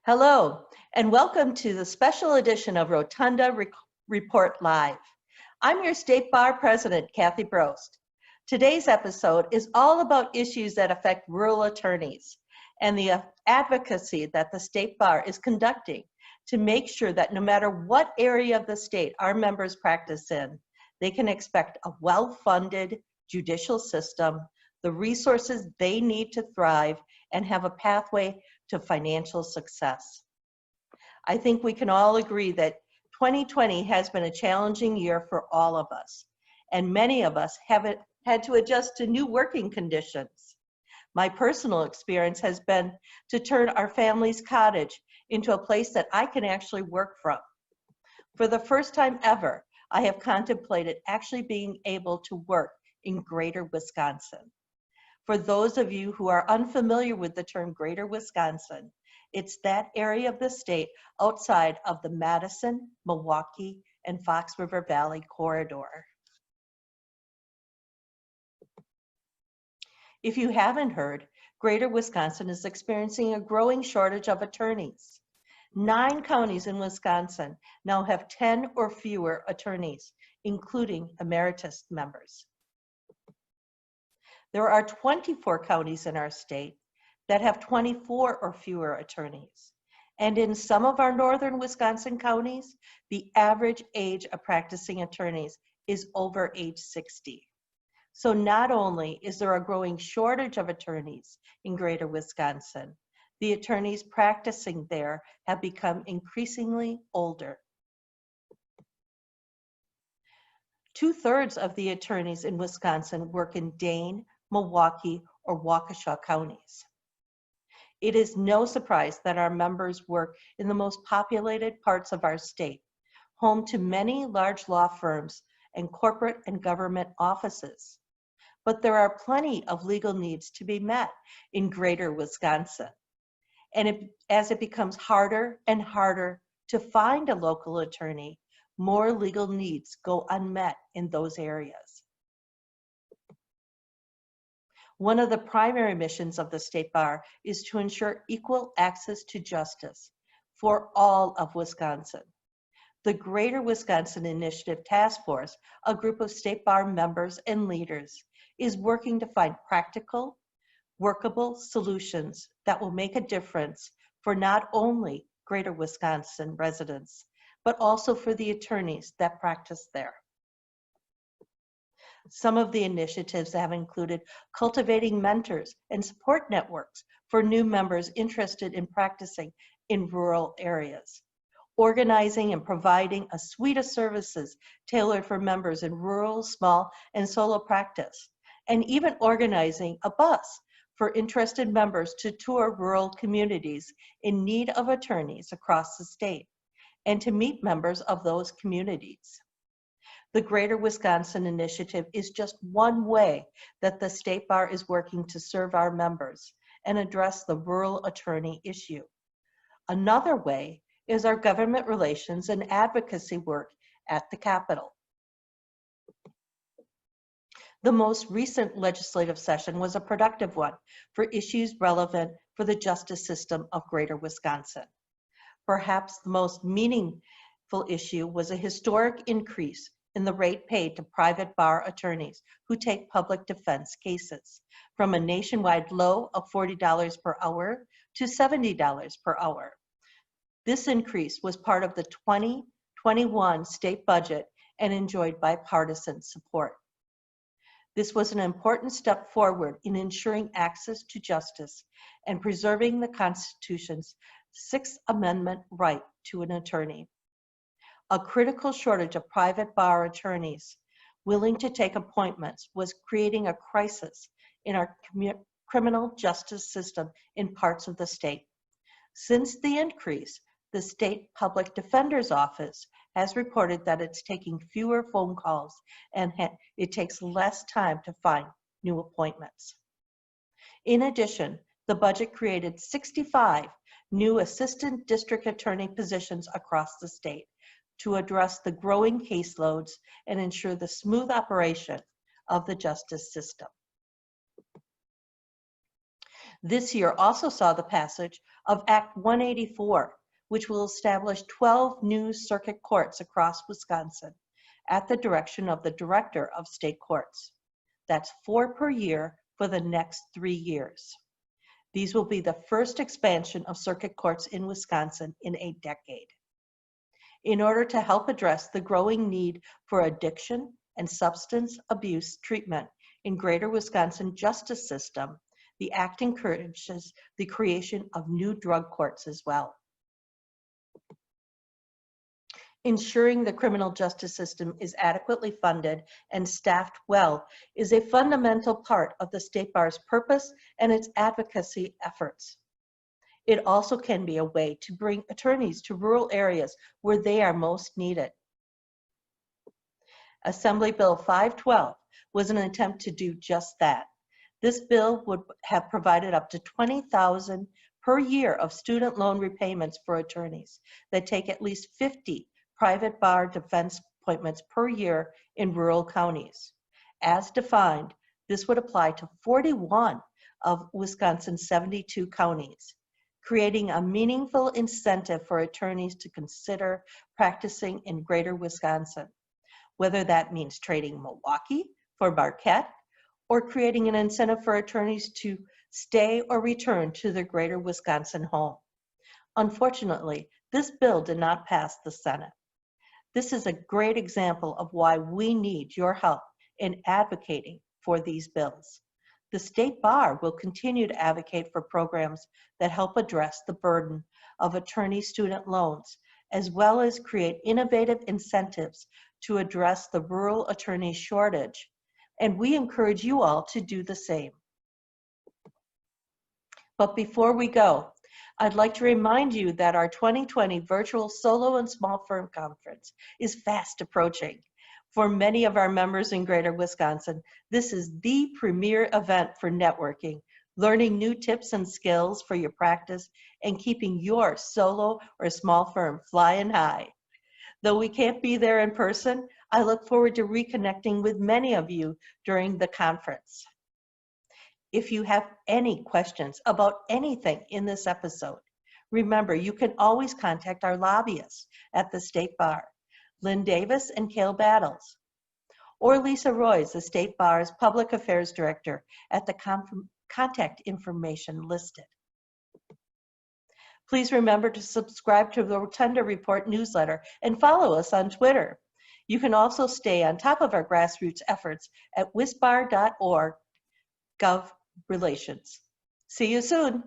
Hello, and welcome to the special edition of Rotunda Report Live. I'm your State Bar President, Kathy Brost. Today's episode is all about issues that affect rural attorneys and the advocacy that the State Bar is conducting to make sure that no matter what area of the state our members practice in, they can expect a well-funded judicial system, the resources they need to thrive, and have a pathway to financial success. I think we can all agree that 2020 has been a challenging year for all of us, and many of us have had to adjust to new working conditions. My personal experience has been to turn our family's cottage into a place that I can actually work from. For the first time ever, I have contemplated actually being able to work in Greater Wisconsin. For those of you who are unfamiliar with the term Greater Wisconsin, it's that area of the state outside of the Madison, Milwaukee, and Fox River Valley corridor. If you haven't heard, Greater Wisconsin is experiencing a growing shortage of attorneys. 9 counties in Wisconsin now have 10 or fewer attorneys, including emeritus members. There are 24 counties in our state that have 24 or fewer attorneys. And in some of our northern Wisconsin counties, the average age of practicing attorneys is over age 60. So not only is there a growing shortage of attorneys in Greater Wisconsin, the attorneys practicing there have become increasingly older. 2/3 of the attorneys in Wisconsin work in Dane, Milwaukee, or Waukesha counties. It is no surprise that our members work in the most populated parts of our state, home to many large law firms and corporate and government offices. But there are plenty of legal needs to be met in Greater Wisconsin. And as it becomes harder and harder to find a local attorney, more legal needs go unmet in those areas. One of the primary missions of the State Bar is to ensure equal access to justice for all of Wisconsin. The Greater Wisconsin Initiative Task Force, a group of State Bar members and leaders, is working to find practical, workable solutions that will make a difference for not only Greater Wisconsin residents, but also for the attorneys that practice there. Some of the initiatives have included cultivating mentors and support networks for new members interested in practicing in rural areas, organizing and providing a suite of services tailored for members in rural, small, and solo practice, and even organizing a bus for interested members to tour rural communities in need of attorneys across the state and to meet members of those communities. The Greater Wisconsin Initiative is just one way that the State Bar is working to serve our members and address the rural attorney issue. Another way is our government relations and advocacy work at the Capitol. The most recent legislative session was a productive one for issues relevant for the justice system of Greater Wisconsin. Perhaps the most meaningful issue was a historic increase in the rate paid to private bar attorneys who take public defense cases, from a nationwide low of $40 per hour to $70 per hour. This increase was part of the 2021 state budget and enjoyed bipartisan support. This was an important step forward in ensuring access to justice and preserving the Constitution's 6th Amendment right to an attorney. A critical shortage of private bar attorneys willing to take appointments was creating a crisis in our criminal justice system in parts of the state. Since the increase, the State Public Defender's Office has reported that it's taking fewer phone calls and it takes less time to find new appointments. In addition, the budget created 65 new assistant district attorney positions across the state to address the growing caseloads and ensure the smooth operation of the justice system. This year also saw the passage of Act 184, which will establish 12 new circuit courts across Wisconsin at the direction of the Director of State Courts. That's 4 per year for the next 3 years. These will be the first expansion of circuit courts in Wisconsin in a decade. In order to help address the growing need for addiction and substance abuse treatment in Greater Wisconsin justice system, the Act encourages the creation of new drug courts as well. Ensuring the criminal justice system is adequately funded and staffed well is a fundamental part of the State Bar's purpose and its advocacy efforts. It also can be a way to bring attorneys to rural areas where they are most needed. Assembly Bill 512 was an attempt to do just that. This bill would have provided up to $20,000 per year of student loan repayments for attorneys that take at least 50 private bar defense appointments per year in rural counties. As defined, this would apply to 41 of Wisconsin's 72 counties, creating a meaningful incentive for attorneys to consider practicing in Greater Wisconsin, whether that means trading Milwaukee for Marquette or creating an incentive for attorneys to stay or return to their Greater Wisconsin home. Unfortunately, this bill did not pass the Senate. This is a great example of why we need your help in advocating for these bills. The State Bar will continue to advocate for programs that help address the burden of attorney student loans, as well as create innovative incentives to address the rural attorney shortage. And we encourage you all to do the same. But before we go, I'd like to remind you that our 2020 virtual solo and small firm conference is fast approaching. For many of our members in Greater Wisconsin, this is the premier event for networking, learning new tips and skills for your practice, and keeping your solo or small firm flying high. Though we can't be there in person, I look forward to reconnecting with many of you during the conference. If you have any questions about anything in this episode, remember you can always contact our lobbyists at the State Bar, Lynn Davis and Cale Battles, or Lisa Royce, the State Bar's Public Affairs Director, at the contact information listed. Please remember to subscribe to the Rotunda Report newsletter and follow us on Twitter. You can also stay on top of our grassroots efforts at wisbar.org/gov relations. See you soon.